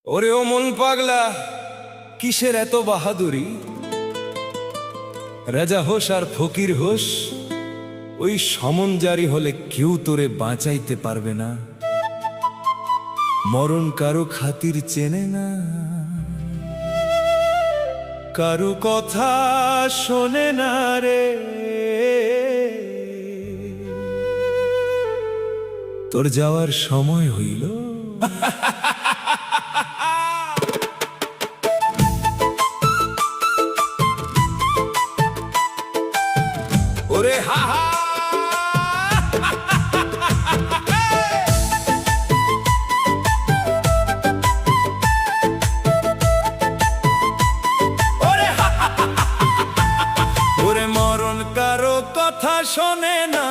ওরে ও মন পাগলা, কিসের এত বাহাদুরি? রাজা হোস আর ফকির হোস, ওই সমন জারি হলে কেউ তোরে বাঁচাইতে পারবে না। মরণ কারো খাতির চেনে না, কারো কথা শোনে না রে। তোর যাওয়ার সময় হইল। ওরে হা হা, ওরে মরণ কারো কথা শোনে না